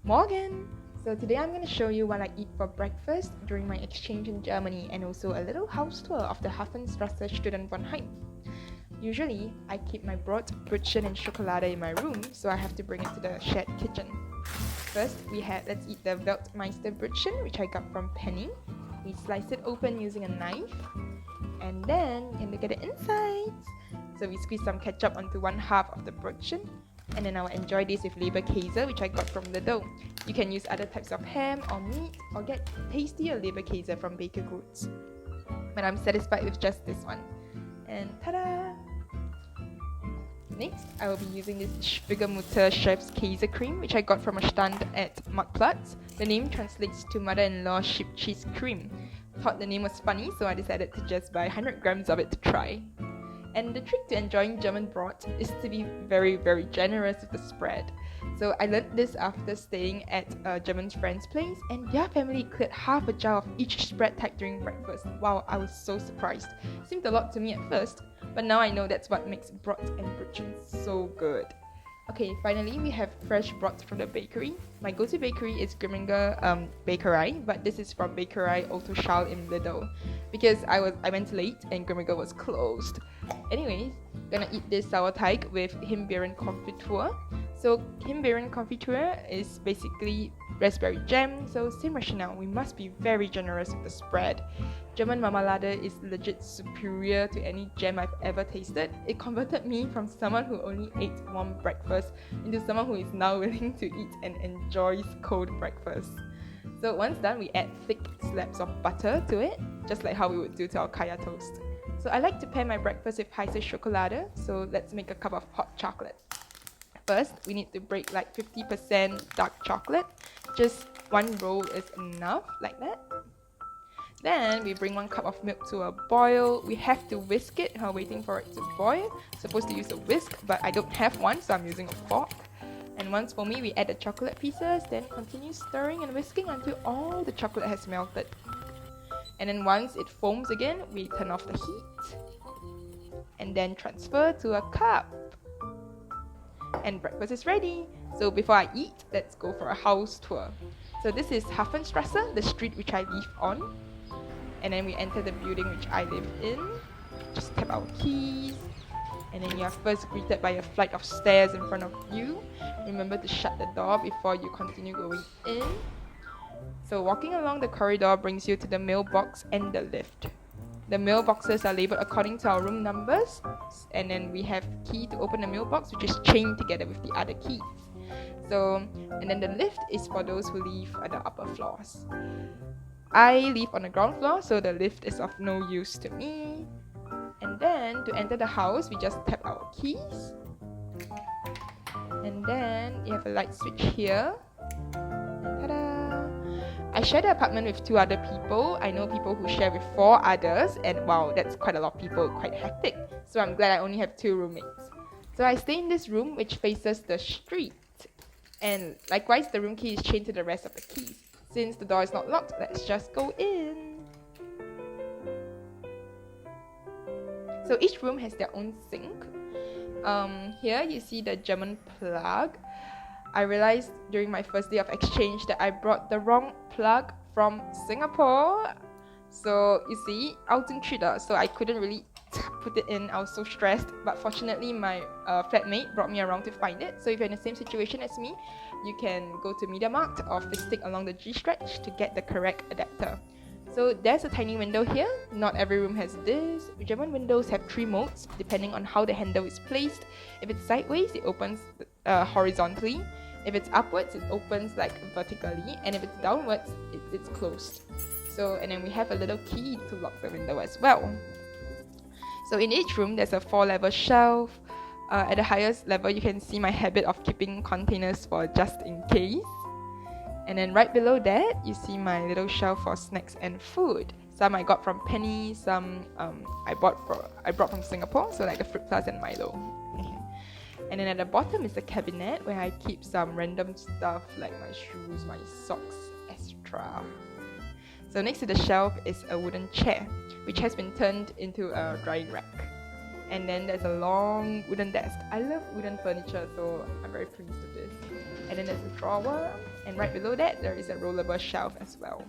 Morgen! So today I'm going to show you what I eat for breakfast during my exchange in Germany and also a little house tour of the Hafenstraße student Mannheim. Usually, I keep my Brotbrötchen and Schokolade in my room, so I have to bring it to the shared kitchen. First, let's eat the Weltmeisterbrötchen, which I got from Penny. We slice it open using a knife, and then you can look at the insides. So we squeeze some ketchup onto one half of the Brötchen, and then I'll enjoy this with Leberkäse, which I got from Lidl. You can use other types of ham or meat, or get tastier Leberkäse from Baker Goods. But I'm satisfied with just this one. And ta-da! Next, I will be using this Schwiegermutter Chef's Käse Cream, which I got from a stand at Marktplatz. The name translates to mother-in-law sheep cheese cream. Thought the name was funny, so I decided to just buy 100 grams of it to try. And the trick to enjoying German broth is to be very, very generous with the spread. So I learned this after staying at a German friend's place, and their family cleared half a jar of each spread type during breakfast. Wow, I was so surprised. Seemed a lot to me at first, but now I know that's what makes broth and Brötchen so good. Okay, finally we have fresh broth from the bakery. My go-to bakery is Grimminger Bäckerei, but this is from Bäckerei Otto Schall in Lidl, because I went late and Grimminger was closed. Anyways, gonna eat this Sauerteig with Himbeerenkonfitur. So Himbeerenkonfitur is basically raspberry jam, so same rationale, we must be very generous with the spread. German Marmelade is legit superior to any jam I've ever tasted. It converted me from someone who only ate warm breakfast into someone who is now willing to eat and enjoys cold breakfast. So once done, we add thick slabs of butter to it, just like how we would do to our kaya toast. So I like to pair my breakfast with heiße Schokolade, so let's make a cup of hot chocolate. First, we need to break like 50% dark chocolate. Just one roll is enough, like that. Then we bring 1 cup of milk to a boil. We have to whisk it while waiting for it to boil. Supposed to use a whisk, but I don't have one, so I'm using a fork. And once for me, we add the chocolate pieces, then continue stirring and whisking until all the chocolate has melted. And then once it foams again, we turn off the heat and then transfer to a cup. And breakfast is ready. So before I eat, let's go for a house tour. So this is Hafenstraße, the street which I live on. And then we enter the building which I live in. Just tap our keys. And then you are first greeted by a flight of stairs in front of you. Remember to shut the door before you continue going in. So walking along the corridor brings you to the mailbox and the lift. The mailboxes are labeled according to our room numbers, and then we have key to open the mailbox, which is chained together with the other keys. And then the lift is for those who live at the upper floors. I live on the ground floor, so the lift is of no use to me. And then to enter the house, we just tap our keys. And then you have a light switch here. Ta-da! I share the apartment with 2 other people. I know people who share with 4 others, and wow, that's quite a lot of people, quite hectic. So I'm glad I only have 2 roommates. So I stay in this room which faces the street. And likewise, the room key is chained to the rest of the keys. Since the door is not locked, let's just go in. So each room has their own sink. Here you see the German plug. I realized during my first day of exchange that I brought the wrong plug from Singapore. So you see, so I couldn't really put it in. I was so stressed, but fortunately my flatmate brought me around to find it. So if you're in the same situation as me, you can go to MediaMarkt or Frühstück along the G-stretch to get the correct adapter. So there's a tiny window here. Not every room has this. German windows have 3 modes depending on how the handle is placed. If it's sideways, it opens horizontally. If it's upwards, it opens like vertically, and if it's downwards, it's closed. So, and then we have a little key to lock the window as well. So in each room, there's a 4-level shelf. At the highest level, you can see my habit of keeping containers for just in case. And then right below that, you see my little shelf for snacks and food. Some I got from Penny, some I brought from Singapore, so like the Fruit Plus and Milo. And then at the bottom is the cabinet where I keep some random stuff like my shoes, my socks, etc. So next to the shelf is a wooden chair, which has been turned into a drying rack. And then there's a long wooden desk. I love wooden furniture, so I'm very pleased with this. And then there's a drawer, And right below that, there is a rollable shelf as well.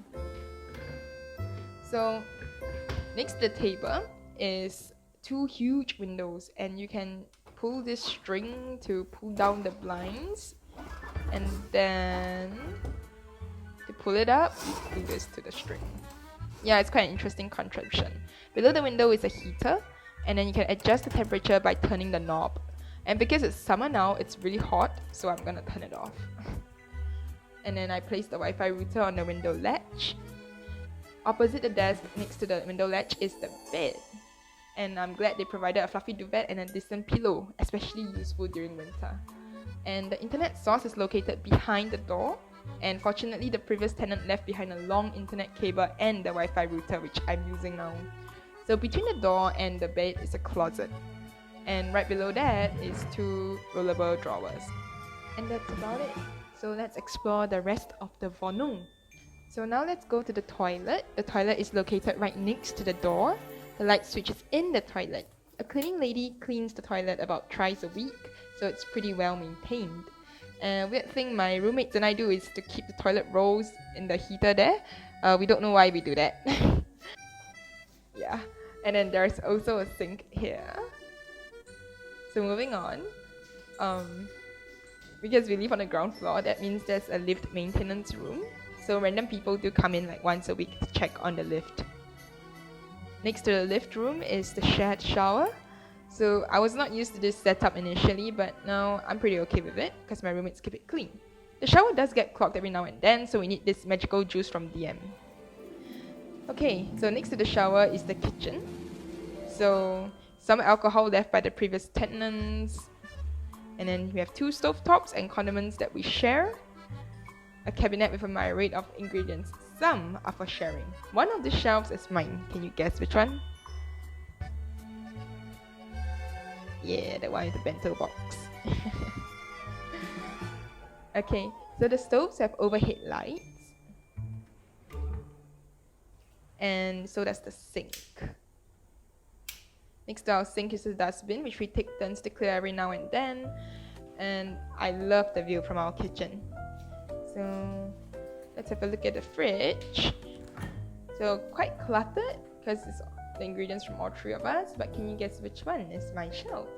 So next to the table is 2 huge windows, and you can pull this string to pull down the blinds, and then to pull it up, do this to the string. Yeah, it's quite an interesting contraption. Below the window is a heater, and then you can adjust the temperature by turning the knob. And because it's summer now, it's really hot, so I'm gonna turn it off. And then I place the Wi-Fi router on the window ledge. Opposite the desk, next to the window ledge, is the bed. And I'm glad they provided a fluffy duvet and a decent pillow, especially useful during winter. And the internet source is located behind the door. And fortunately, the previous tenant left behind a long internet cable and the Wi-Fi router, which I'm using now. So between the door and the bed is a closet. And right below that is 2 rollable drawers. And that's about it. So let's explore the rest of the Wohnung. So now let's go to the toilet. The toilet is located right next to the door. The light switch is in the toilet. A cleaning lady cleans the toilet about thrice a week, so it's pretty well maintained. Weird thing my roommates and I do is to keep the toilet rolls in the heater there. We don't know why we do that. Yeah, and then there's also a sink here. So moving on, because we live on the ground floor, that means there's a lift maintenance room. So random people do come in like once a week to check on the lift. Next to the lift room is the shared shower. So I was not used to this setup initially, but now I'm pretty okay with it because my roommates keep it clean. The shower does get clogged every now and then, so we need this magical juice from DM. Okay, so next to the shower is the kitchen. So some alcohol left by the previous tenants. And then we have 2 stovetops and condiments that we share. A cabinet with a myriad of ingredients. Some are for sharing. One of the shelves is mine. Can you guess which one? Yeah, the one with the bento box. Okay, so the stoves have overhead lights. And so does the sink. Next to our sink is the dustbin, which we take turns to clear every now and then. And I love the view from our kitchen. So let's have a look at the fridge. So quite cluttered because it's the ingredients from all 3 of us, but can you guess which one is my shelf?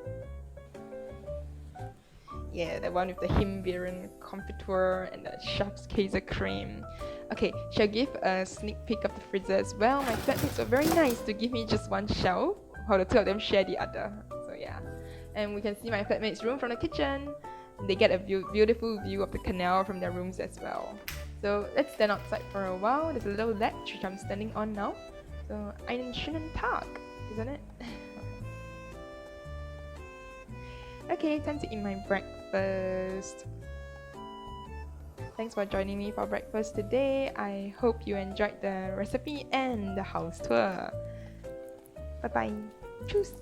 Yeah, the one with the Himbeeren confiture and the Schafskäse cream. Okay, shall I give a sneak peek of the freezer as well? My flatmates were very nice to give me just 1 shelf, while the 2 of them share the other. So yeah, and we can see my flatmates' room from the kitchen. They get a beautiful view of the canal from their rooms as well. So let's stand outside for a while. There's a little ledge which I'm standing on now. So einen schönen Tag, isn't it? Okay, time to eat my breakfast. Thanks for joining me for breakfast today. I hope you enjoyed the recipe and the house tour. Bye bye. Tschüss.